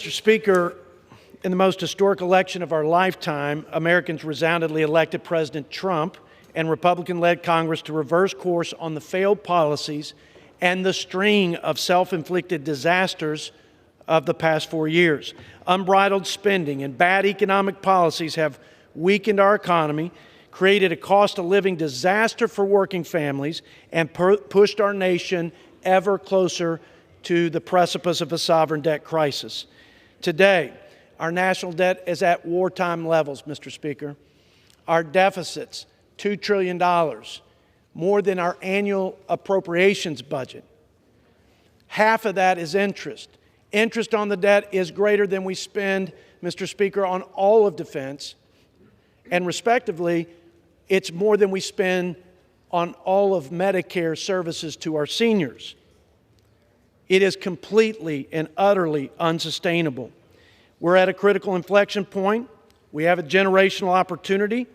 Mr. Speaker, in the most historic election of our lifetime, Americans resoundingly elected President Trump and Republican-led Congress to reverse course on the failed policies and the string of self-inflicted disasters of the past 4 years. Unbridled spending and bad economic policies have weakened our economy, created a cost-of-living disaster for working families, and pushed our nation ever closer to the precipice of a sovereign debt crisis. Today, our national debt is at wartime levels, Mr. Speaker. Our deficits, $2 trillion, more than our annual appropriations budget. Half of that is interest. Interest on the debt is greater than we spend, Mr. Speaker, on all of defense. And respectively, it's more than we spend on all of Medicare services to our seniors. It is completely and utterly unsustainable. We're at a critical inflection point. We have a generational opportunity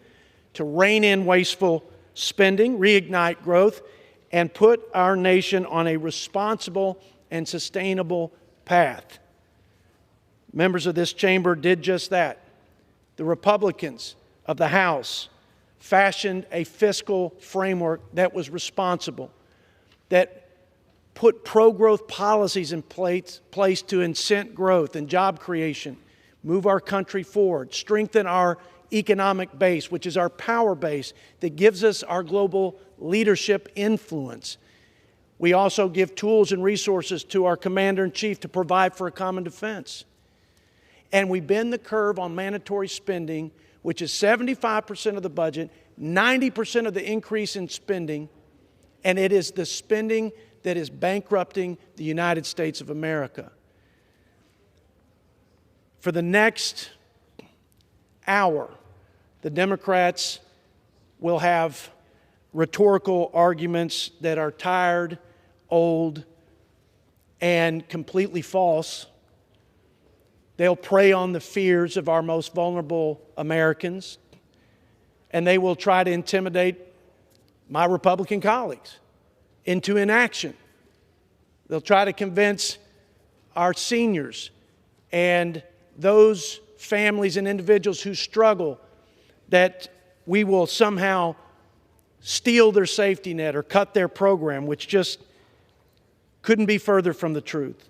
to rein in wasteful spending, reignite growth, and put our nation on a responsible and sustainable path. Members of this chamber did just that. The Republicans of the House fashioned a fiscal framework that was responsible, that put pro-growth policies in place to incent growth and job creation, move our country forward, strengthen our economic base, which is our power base that gives us our global leadership influence. We also give tools and resources to our commander-in-chief to provide for a common defense. And we bend the curve on mandatory spending, which is 75% of the budget, 90% of the increase in spending, and it is the spending that is bankrupting the United States of America. For the next hour, the Democrats will have rhetorical arguments that are tired, old, and completely false. They'll prey on the fears of our most vulnerable Americans, and they will try to intimidate my Republican colleagues into inaction. They'll try to convince our seniors and those families and individuals who struggle that we will somehow steal their safety net or cut their program, which just couldn't be further from the truth.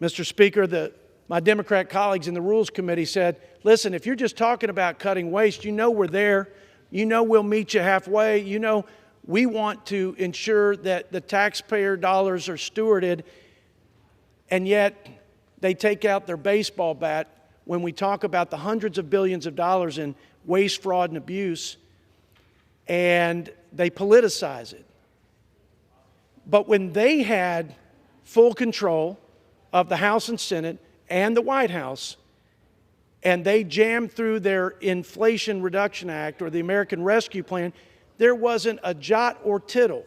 Mr. Speaker, my Democrat colleagues in the Rules Committee said, listen, if you're just talking about cutting waste, you know we're there. You know we'll meet you halfway. You know we want to ensure that the taxpayer dollars are stewarded, and yet they take out their baseball bat when we talk about the hundreds of billions of dollars in waste, fraud, and abuse, and they politicize it. But when they had full control of the House and Senate and the White House, and they jammed through their Inflation Reduction Act or the American Rescue Plan, there wasn't a jot or tittle,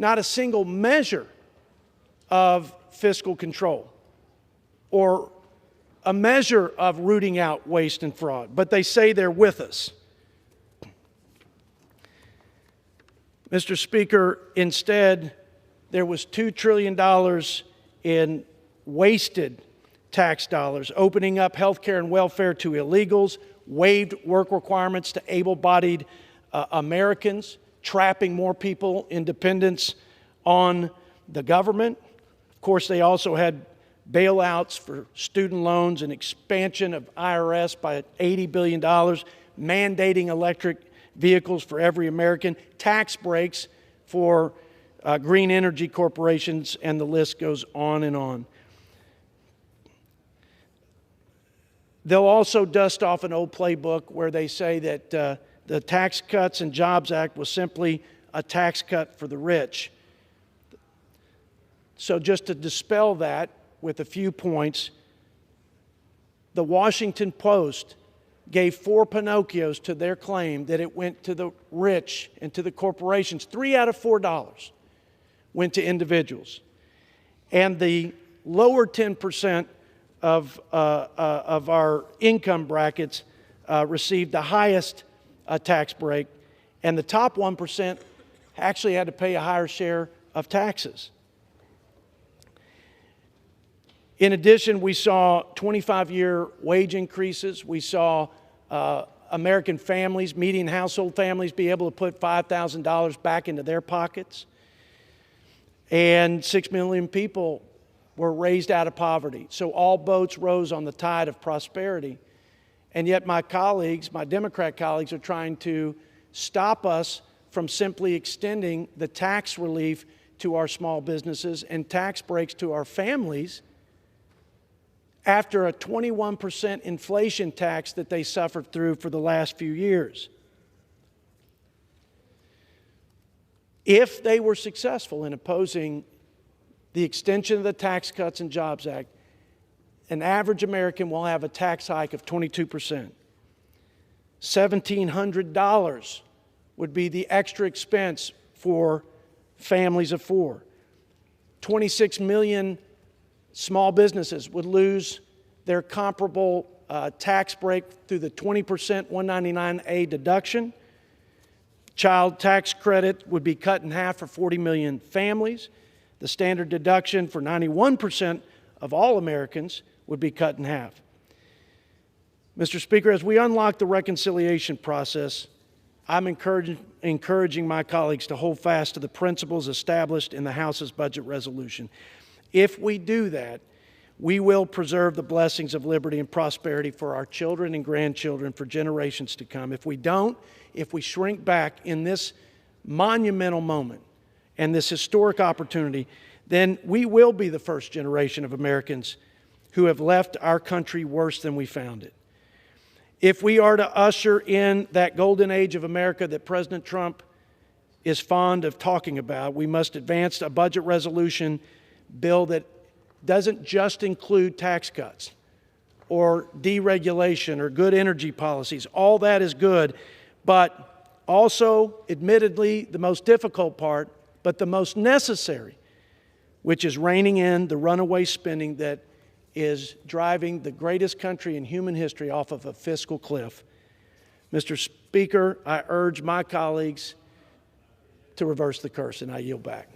not a single measure of fiscal control or a measure of rooting out waste and fraud. But they say they're with us. Mr. Speaker, instead, there was $2 trillion in wasted tax dollars, opening up health care and welfare to illegals, waived work requirements to able-bodied Americans, trapping more people in dependence on the government. Of course, they also had bailouts for student loans and expansion of IRS by $80 billion, mandating electric vehicles for every American, tax breaks for green energy corporations, and the list goes on and on. They'll also dust off an old playbook where they say that the Tax Cuts and Jobs Act was simply a tax cut for the rich. So just to dispel that with a few points, the Washington Post gave 4 Pinocchios to their claim that it went to the rich and to the corporations. 3 out of $4 went to individuals. And the lower 10% of our income brackets received the highest tax break, and the top 1% actually had to pay a higher share of taxes. In addition, we saw 25-year wage increases. We saw American families, median household families, be able to put $5,000 back into their pockets. And 6 million people were raised out of poverty. So all boats rose on the tide of prosperity. And yet my colleagues, my Democrat colleagues, are trying to stop us from simply extending the tax relief to our small businesses and tax breaks to our families after a 21% inflation tax that they suffered through for the last few years. If they were successful in opposing the extension of the Tax Cuts and Jobs Act, an average American will have a tax hike of 22%. $1,700 would be the extra expense for families of four. 26 million small businesses would lose their comparable tax break through the 20% 199A deduction. Child tax credit would be cut in half for 40 million families. The standard deduction for 91% of all Americans would be cut in half. Mr. Speaker, as we unlock the reconciliation process, I'm encouraging my colleagues to hold fast to the principles established in the House's budget resolution. If we do that, we will preserve the blessings of liberty and prosperity for our children and grandchildren for generations to come. If we don't, if we shrink back in this monumental moment and this historic opportunity, then we will be the first generation of Americans who have left our country worse than we found it. If we are to usher in that golden age of America that President Trump is fond of talking about, we must advance a budget resolution bill that doesn't just include tax cuts or deregulation or good energy policies. All that is good, but also, admittedly, the most difficult part, but the most necessary, which is reining in the runaway spending that is driving the greatest country in human history off of a fiscal cliff. Mr. Speaker, I urge my colleagues to reverse the curse, and I yield back.